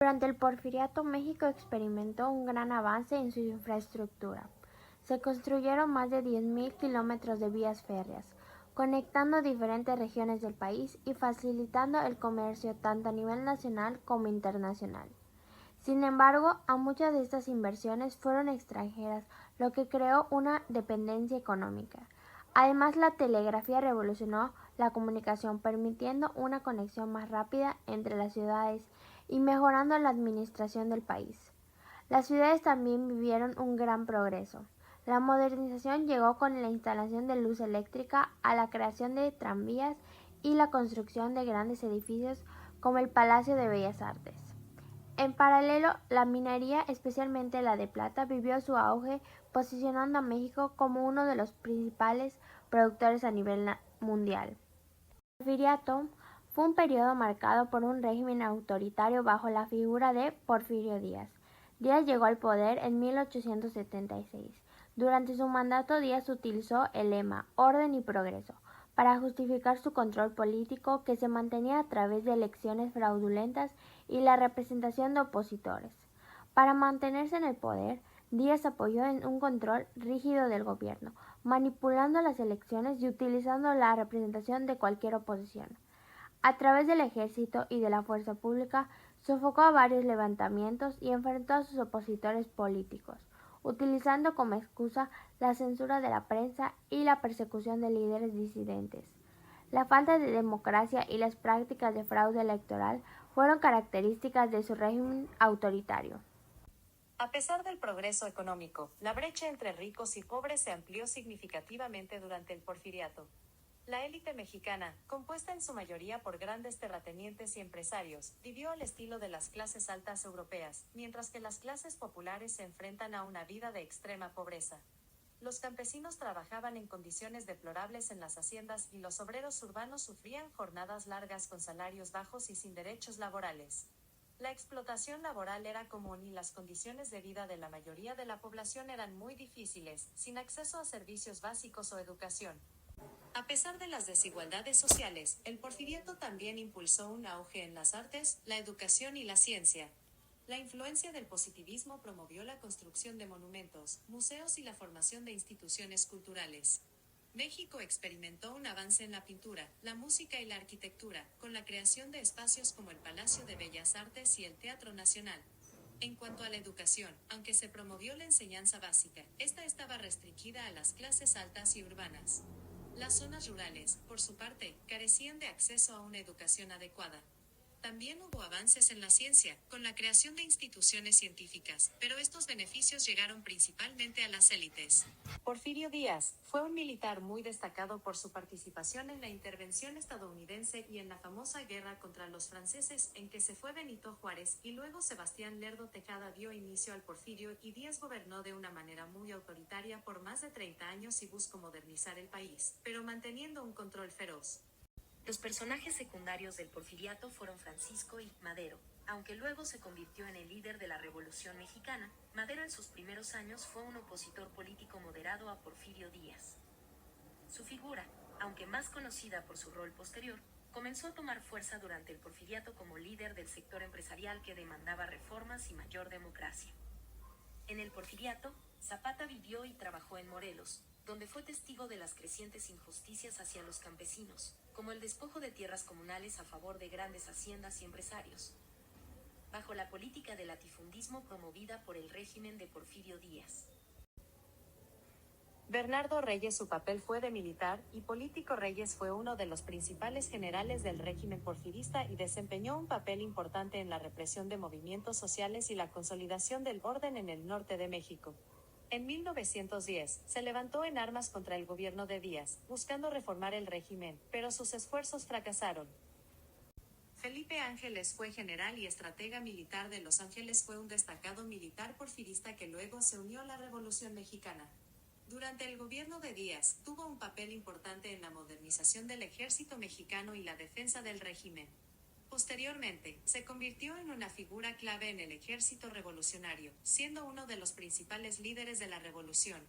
Durante el Porfiriato, México experimentó un gran avance en su infraestructura. Se construyeron más de 10.000 kilómetros de vías férreas, conectando diferentes regiones del país y facilitando el comercio tanto a nivel nacional como internacional. Sin embargo, a muchas de estas inversiones fueron extranjeras, lo que creó una dependencia económica. Además, la telegrafía revolucionó la comunicación, permitiendo una conexión más rápida entre las ciudades y mejorando la administración del país. Las ciudades también vivieron un gran progreso. La modernización llegó con la instalación de luz eléctrica, a la creación de tranvías y la construcción de grandes edificios como el Palacio de Bellas Artes. En paralelo, la minería, especialmente la de plata, vivió su auge, posicionando a México como uno de los principales productores a nivel mundial. El Porfiriato fue un periodo marcado por un régimen autoritario bajo la figura de Porfirio Díaz. Díaz llegó al poder en 1876. Durante su mandato, Díaz utilizó el lema "Orden y Progreso" para justificar su control político, que se mantenía a través de elecciones fraudulentas y la representación de opositores. Para mantenerse en el poder, Díaz apoyó en un control rígido del gobierno, manipulando las elecciones y utilizando la representación de cualquier oposición. A través del ejército y de la fuerza pública, sofocó a varios levantamientos y enfrentó a sus opositores políticos, utilizando como excusa la censura de la prensa y la persecución de líderes disidentes. La falta de democracia y las prácticas de fraude electoral fueron características de su régimen autoritario. A pesar del progreso económico, la brecha entre ricos y pobres se amplió significativamente durante el Porfiriato. La élite mexicana, compuesta en su mayoría por grandes terratenientes y empresarios, vivió al estilo de las clases altas europeas, mientras que las clases populares se enfrentan a una vida de extrema pobreza. Los campesinos trabajaban en condiciones deplorables en las haciendas y los obreros urbanos sufrían jornadas largas con salarios bajos y sin derechos laborales. La explotación laboral era común y las condiciones de vida de la mayoría de la población eran muy difíciles, sin acceso a servicios básicos o educación. A pesar de las desigualdades sociales, el Porfiriato también impulsó un auge en las artes, la educación y la ciencia. La influencia del positivismo promovió la construcción de monumentos, museos y la formación de instituciones culturales. México experimentó un avance en la pintura, la música y la arquitectura, con la creación de espacios como el Palacio de Bellas Artes y el Teatro Nacional. En cuanto a la educación, aunque se promovió la enseñanza básica, esta estaba restringida a las clases altas y urbanas. Las zonas rurales, por su parte, carecían de acceso a una educación adecuada. También hubo avances en la ciencia, con la creación de instituciones científicas, pero estos beneficios llegaron principalmente a las élites. Porfirio Díaz fue un militar muy destacado por su participación en la intervención estadounidense y en la famosa guerra contra los franceses, en que se fue Benito Juárez y luego Sebastián Lerdo Tejada dio inicio al Porfirio, y Díaz gobernó de una manera muy autoritaria por más de 30 años y buscó modernizar el país, pero manteniendo un control feroz. Los personajes secundarios del Porfiriato fueron Francisco y Madero. Aunque luego se convirtió en el líder de la Revolución Mexicana, Madero en sus primeros años fue un opositor político moderado a Porfirio Díaz. Su figura, aunque más conocida por su rol posterior, comenzó a tomar fuerza durante el Porfiriato como líder del sector empresarial que demandaba reformas y mayor democracia. En el Porfiriato, Zapata vivió y trabajó en Morelos, donde fue testigo de las crecientes injusticias hacia los campesinos, como el despojo de tierras comunales a favor de grandes haciendas y empresarios. Bajo la política de latifundismo promovida por el régimen de Porfirio Díaz. Bernardo Reyes. Su papel fue de militar y político. Reyes fue uno de los principales generales del régimen porfirista y desempeñó un papel importante en la represión de movimientos sociales y la consolidación del orden en el norte de México. En 1910, se levantó en armas contra el gobierno de Díaz, buscando reformar el régimen, pero sus esfuerzos fracasaron. Felipe Ángeles fue general y estratega militar de Los Ángeles. Fue un destacado militar porfirista que luego se unió a la Revolución Mexicana. Durante el gobierno de Díaz, tuvo un papel importante en la modernización del ejército mexicano y la defensa del régimen. Posteriormente, se convirtió en una figura clave en el ejército revolucionario, siendo uno de los principales líderes de la revolución.